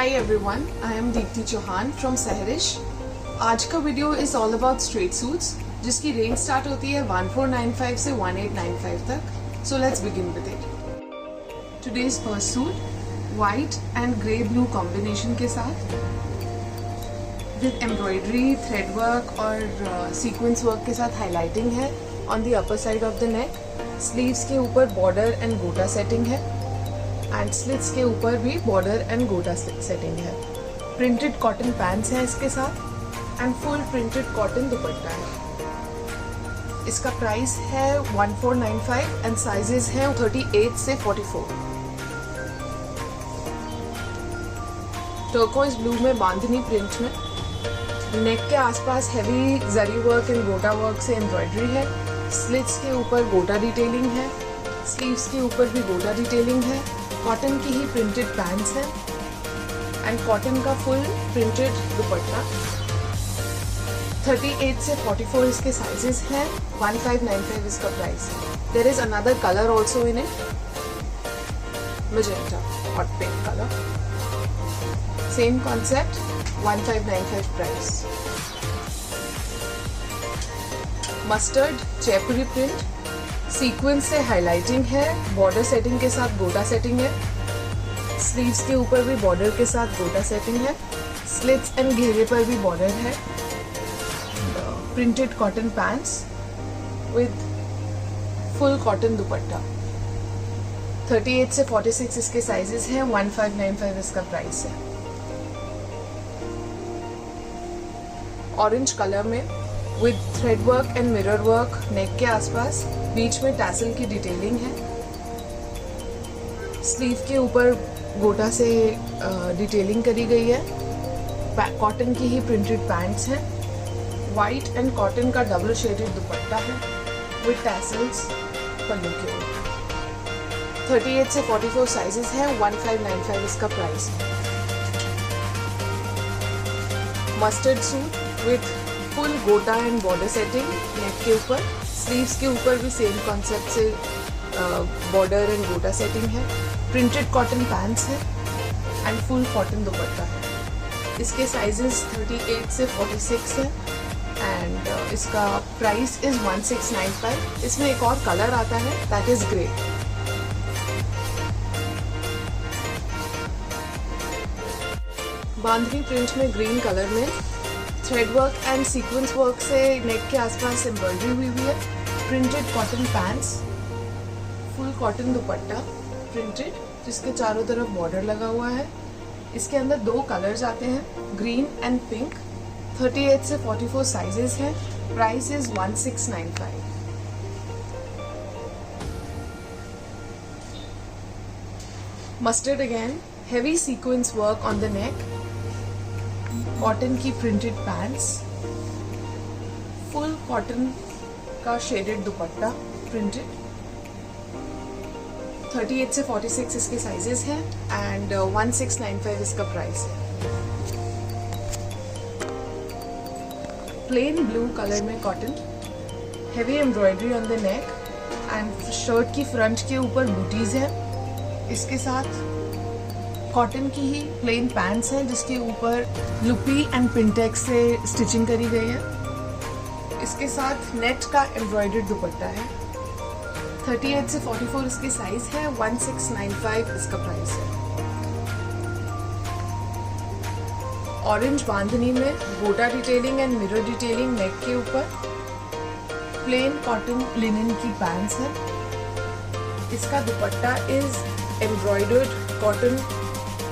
Hi everyone, I am Deepti Chauhan from Saharish. आज का video is all about straight suits जिसकी range start होती है 1495 से 1895 तक. So let's begin with it. Today's first suit white and grey blue combination के साथ with embroidery, thread work और सीक्वेंस वर्क के साथ हाईलाइटिंग है on the upper side of the neck. Sleeves के ऊपर बॉर्डर एंड गोटा सेटिंग है एंड स्लिट्स के ऊपर भी बॉर्डर एंड गोटा सेटिंग है. प्रिंटेड कॉटन पैंट्स हैं इसके साथ एंड फुल प्रिंटेड कॉटन दुपट्टा है. इसका प्राइस है 1495 एंड साइजेस हैं 38 से 44. टर्कोइज ब्लू में बांधनी प्रिंट में नेक के आसपास हैवी जरी वर्क एंड गोटा वर्क से एम्ब्रॉयडरी है. स्लिट्स के ऊपर गोटा डिटेलिंग है. स्लीव्स के ऊपर भी गोटा डिटेलिंग है. कॉटन की ही प्रिंटेड पैंट्स हैं एंड कॉटन का फुल प्रिंटेड दुपट्टा. 38 से 44 इसके साइजेस हैं. 1595 इसका प्राइस है. There is another colour also in it, magenta hot pink colour. Same concept, 1595 price. Mustard जयपुरी प्रिंट, सीक्वेंस से हाईलाइटिंग है, बॉर्डर सेटिंग के साथ गोटा सेटिंग है. स्लीव्स के ऊपर भी बॉर्डर के साथ गोटा सेटिंग है. स्लिट्स एंड घेरे पर भी बॉर्डर है. Printed cotton pants with full cotton दुपट्टा. 38 से 46 इसके साइजेस हैं. 1595 इसका प्राइस है. ऑरेंज कलर में with thread work and mirror work neck के आसपास, बीच में टैसल की डिटेलिंग है. स्लीव के ऊपर गोटा से डिटेलिंग करी गई है. कॉटन की ही प्रिंटेड पैंट्स हैं. वाइट एंड कॉटन का डबल शेडेड दुपट्टा है विद टैसल्स पल्लू के ऊपर. 38 से 44 साइजेस हैं. 1595 इसका प्राइस है. मस्टर्ड सूट विद फुल गोटा एंड बॉर्डर सेटिंग नेक के ऊपर. स्लीव्स के ऊपर भी सेम कॉन्सेप्ट से बॉर्डर एंड गोटा सेटिंग है. प्रिंटेड कॉटन पैंट्स है एंड फुल कॉटन दुपट्टा है. इसके साइजेस 38 से 46 है एंड इसका प्राइस इज 1695. इसमें एक और कलर आता है that is grey. Bandhani print में ग्रीन कलर में thread work and sequence work से नेक के आसपास एम्ब्रॉयडरी हुई है. Printed cotton pants, full cotton दुपट्टा प्रिंटेड जिसके चारों तरफ बॉर्डर लगा हुआ है. इसके अंदर दो कलर्स आते हैं, ग्रीन एंड पिंक. 38 से 44 साइजेस हैं. Price is 1695. Mustard again, heavy sequence work on the neck. Cotton की प्रिंटेड पैंट्स, फुल कॉटन का शेडेड दुपट्टा प्रिंटेड. 38 से 46 इसके साइजेस हैं एंड 1695 इसका प्राइस है. प्लेन ब्लू कलर में cotton, heavy embroidery on the neck and shirt की front के ऊपर बूटीज हैं. इसके साथ कॉटन की ही प्लेन पैंट्स हैं जिसके ऊपर लुपी एंड पिंटेक्स से स्टिचिंग करी गई है. इसके साथ नेट का एम्ब्रॉयडर्ड दुपट्टा है. 38 से 44 इसके साइज है. 1695 इसका प्राइस है. ऑरेंज बांधनी में गोटा डिटेलिंग एंड मिरर डिटेलिंग नेक के ऊपर. प्लेन कॉटन लिनन की पैंट्स है. इसका दुपट्टा इज एम्ब्रॉयडर्ड कॉटन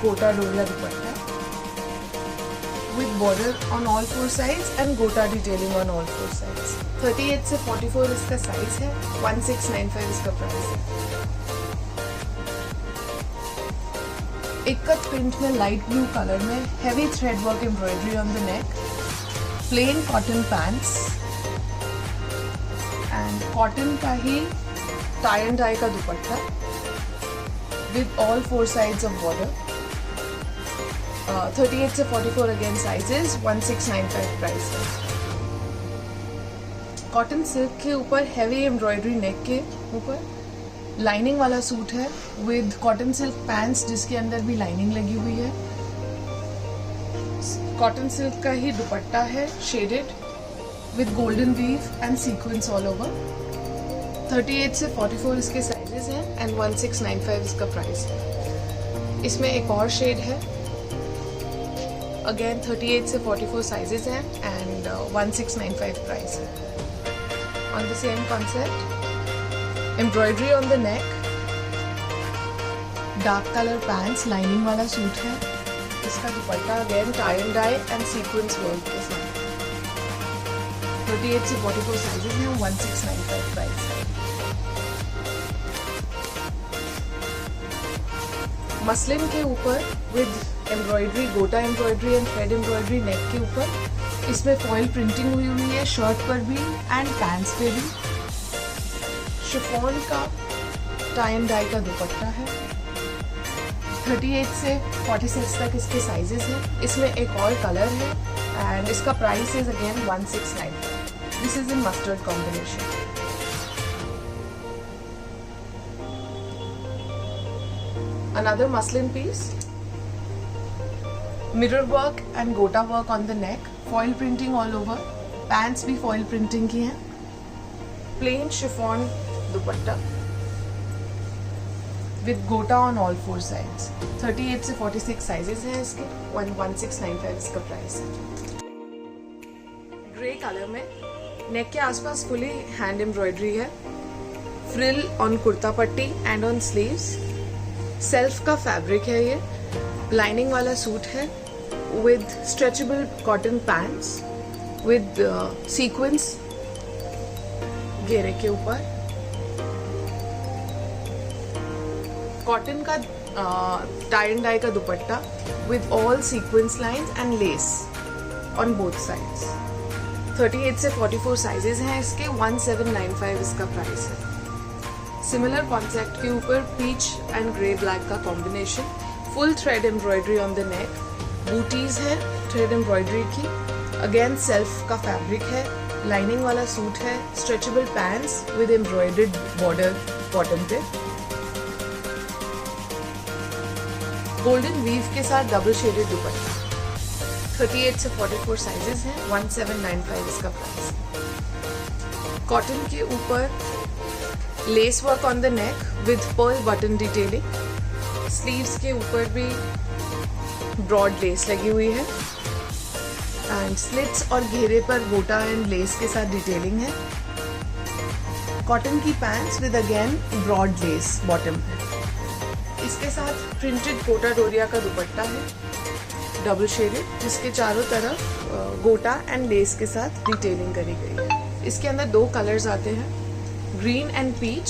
गोटा डोला दुपट्टा with border on all four sides and gota detailing on all four sides. 38 से 44 इसका साइज है. 1695 इसका प्राइस है. इक्कत प्रिंट में लाइट ब्लू कलर में heavy thread work embroidery on the neck. Plain cotton pants and cotton का ही tie and die का दुपट्टा with all four sides of border. 38 से 44 अगेन साइजेस. 1695 प्राइस है. कॉटन सिल्क के ऊपर heavy embroidery नेक के ऊपर lining वाला सूट है विद कॉटन सिल्क पैंट्स जिसके अंदर भी लाइनिंग लगी हुई है. कॉटन सिल्क का ही दुपट्टा है, shaded with golden weave and sequence all over. 38 से 44 इसके साइजेस हैं एंड 1695 इसका प्राइस है। इसमें एक और शेड है, अगेन 38 से 44 साइजेस हैं एंड 1695 प्राइस है। On the same concept, embroidery on the neck, dark colour pants, lining वाला सूट है। इसका dupatta again tie and dye and sequence work के साथ। 38 से 44 साइजेस हैं, 1695 प्राइस है। मसलिन के ऊपर विद एम्ब्रॉयडरी, गोटा एम्ब्रॉयडरी एंड थ्रेड एम्ब्रॉयडरी नेक के ऊपर। इसमें फॉइल प्रिंटिंग हुई है शर्ट पर भी एंड पैंट्स पे भी। शिफॉन का टाई एंड डाई का दुपट्टा है। 38 से 46 तक इसके साइजेस हैं। इसमें एक और कलर है एंड इसका price is again 1695। This is in mustard combination. Another muslin piece, mirror work and gota work on the neck, foil printing all over, pants भी foil printing की हैं, plain chiffon dupatta with gota on all four sides। 38 से 46 sizes हैं इसके, 1695 इसका price है। Grey colour में नेक के आसपास फुली हैंड एम्ब्रॉयडरी है, फ्रिल ऑन कुर्ता पट्टी एंड ऑन स्लीव्स। सेल्फ का फैब्रिक है ये, लाइनिंग वाला सूट है with stretchable cotton pants with sequence घेरे के ऊपर। कॉटन का टाई एंड डाई का दुपट्टा with all sequence lines and less on both sides. 38 से 44 साइजेस हैं इसके, 1795 इसका प्राइस है। सिमिलर कॉन्सेप्ट के ऊपर पीच एंड ग्रे ब्लैक का combination, full thread embroidery on the neck, booties है थ्रेड एम्ब्रॉयडरी की, अगेन सेल्फ का फैब्रिक है, लाइनिंग वाला सूट है, stretchable pants with embroidered border bottom पे, गोल्डन वीव के साथ डबल शेडेड दुपट्टा। 38 से 44 साइजेस हैं, 1795 इसका प्राइस। कॉटन के ऊपर lace work on the neck with Perl button detailing, sleeves के ऊपर भी ब्रॉड लेस लगी हुई है एंड स्लिट्स और घेरे पर गोटा एंड लेस के साथ डिटेलिंग है। कॉटन की pants with again broad lace bottom है। इसके साथ प्रिंटेड कोटा डोरिया का दुपट्टा है, डबल शेडेड, जिसके चारों तरफ गोटा एंड लेस के साथ डिटेलिंग करी गई है। इसके अंदर दो कलर्स आते हैं, ग्रीन एंड पीच।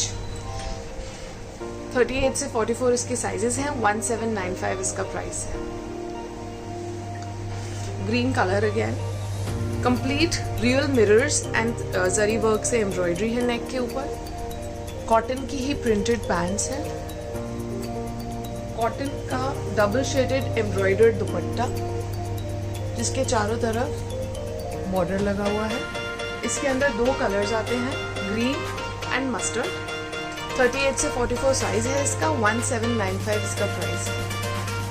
38 से 44 इसके साइजेस हैं, 1795 इसका प्राइस है। Green colour again, complete real mirrors and zari work से एम्ब्रॉयडरी है नेक के ऊपर। कॉटन की ही प्रिंटेड पैंट्स है, कॉटन का डबल शेडेड एम्ब्रॉयडर्ड दुपट्टा जिसके चारों तरफ बॉर्डर लगा हुआ है। इसके अंदर दो कलर्स आते हैं, ग्रीन एंड मस्टर्ड। 38 से 44 साइज है इसका, 1795 इसका प्राइस है।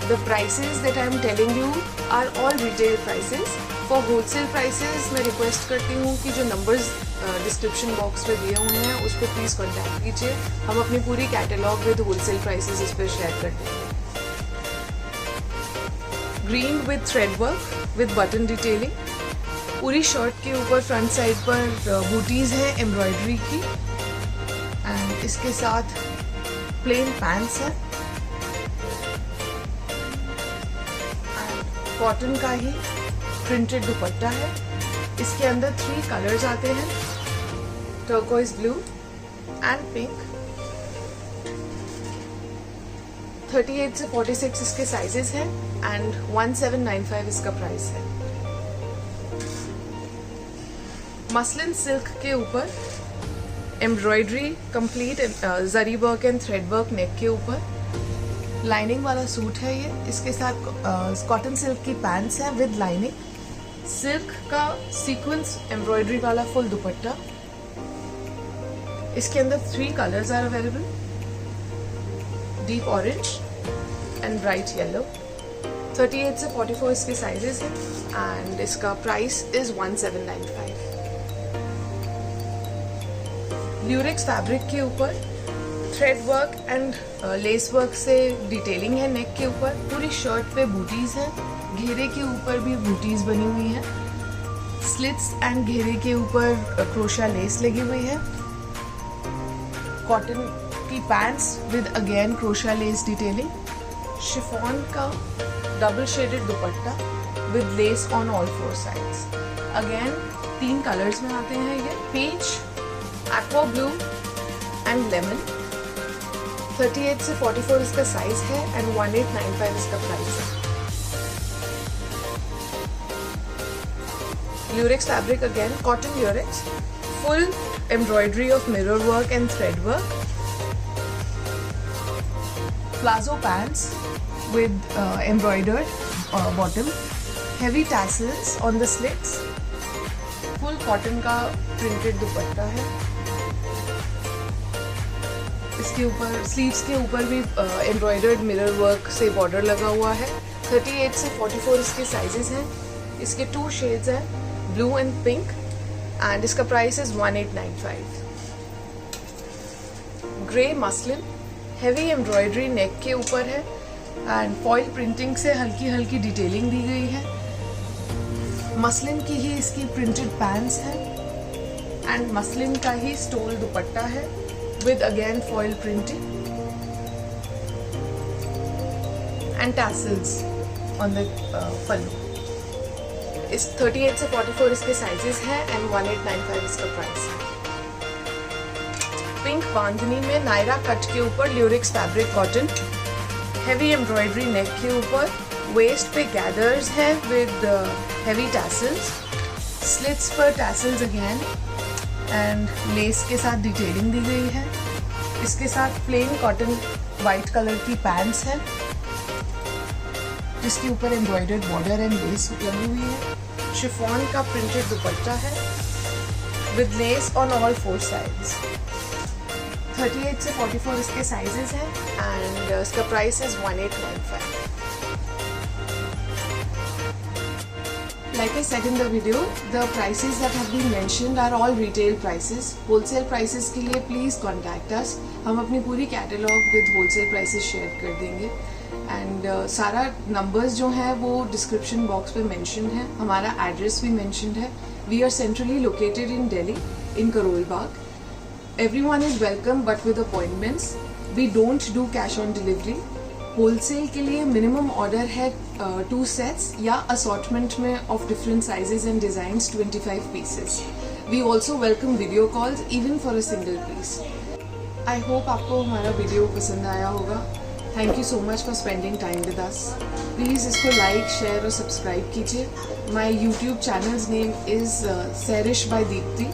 The prices that I am telling you are all retail prices. For wholesale prices मैं रिक्वेस्ट करती हूँ कि जो नंबर्स डिस्क्रिप्शन बॉक्स में दिए हुए हैं उस पर प्लीज़ कॉन्टैक्ट कीजिए, हम अपनी पूरी कैटलॉग विद होलसेल प्राइसेस इस पर शेयर कर देंगे। Green with thread work with button detailing, पूरी शर्ट के ऊपर फ्रंट साइड पर बूटीज है एम्ब्रॉयडरी की एंड इसके साथ प्लेन पैंट्स है एंड कॉटन का ही प्रिंटेड दुपट्टा है। इसके अंदर 3 कलर्स आते हैं, टर्कोइज ब्लू एंड पिंक। 38 से 46 इसके साइजेस हैं एंड 1795 इसका प्राइस है। मसलिन सिल्क के ऊपर embroidery complete zari work and thread work neck के ऊपर, लाइनिंग वाला सूट है ये। इसके साथ कॉटन सिल्क की पैंट्स हैं विद लाइनिंग, सिल्क का सीक्वेंस एम्ब्रॉयडरी वाला फुल दुपट्टा। इसके अंदर 3 colours are available, deep orange and bright yellow. 38 से 44 इसके साइजेस हैं एंड इसका प्राइस इज 1795। ल्यूरेक्स फैब्रिक के ऊपर thread work and lace work से डिटेलिंग है। नेक के ऊपर पूरी शर्ट पे बूटीज हैं, घेरे के ऊपर भी बूटीज बनी हुई हैं, स्लिट्स एंड घेरे के ऊपर क्रोशा लेस लगी हुई है। कॉटन की pants with again crochet lace detailing, chiffon का double shaded dupatta with lace on all 4 sides. Again 3 colours में आते हैं ये, peach, aqua blue and lemon. 38 से 44 इसका साइज है एंड 1895 इसका प्राइस है। Lurex fabric again cotton Lurex, full embroidery of mirror work and thread work, palazzo pants with embroidered bottom, heavy tassels on the slits, full cotton का printed दुपट्टा है। इसके ऊपर sleeves के ऊपर भी embroidered mirror work से border लगा हुआ है। 38 से 44 इसके साइजेस हैं। इसके 2 शेड्स हैं, ब्लू एंड पिंक, एंड इसका price is 1895। Grey muslin, heavy embroidery नेक के ऊपर है एंड फॉइल प्रिंटिंग से हल्की हल्की डिटेलिंग दी गई है। मसलिन की ही इसकी प्रिंटेड पैंट्स हैं एंड मसलिन का ही स्टोल दुपट्टा है with again foil printing and tassels on the pallu. इस 38 से 44 इसके साइजेस हैं एंड 1895 इसका प्राइस है। पिंक बांधनी में नायरा कट के ऊपर Lurex fabric cotton, heavy embroidery नेक के ऊपर, वेस्ट पे गैदर्स है विद हेवी टैसल्स, स्लिट्स पर टैसल्स अगेन एंड लेस के साथ डिटेलिंग दी गई है। इसके साथ प्लेन कॉटन वाइट कलर की पैंट्स है जिसके ऊपर एम्ब्रॉयडर्ड बॉर्डर एंड लेस लगी हुई है। शिफॉन का प्रिंटेड दुपट्टा है with lace on all 4 sides. 38 से 44 इसके साइजेस हैं एंड इसका price is 1895। Like I said in the video, the prices that have been mentioned are all retail prices. Wholesale prices के लिए please contact us. हम अपनी पूरी catalogue with wholesale prices share कर देंगे एंड सारा नंबर्स जो हैं वो डिस्क्रिप्शन बॉक्स पे मेंशन है। हमारा एड्रेस भी मेंशनड है। We are centrally located in Delhi in Karol Bagh. Everyone is welcome but with appointments. We don't do cash on delivery. Wholesale के लिए मिनिमम ऑर्डर है 2 सेट्स या असॉर्टमेंट में of different sizes and designs 25 pieces. We also welcome video calls even for a single piece. I hope आपको हमारा video पसंद आया होगा। Thank you so much for spending time with us. Please इसको like, share और subscribe कीजिए। My YouTube channel's name is Sairish by Deepti.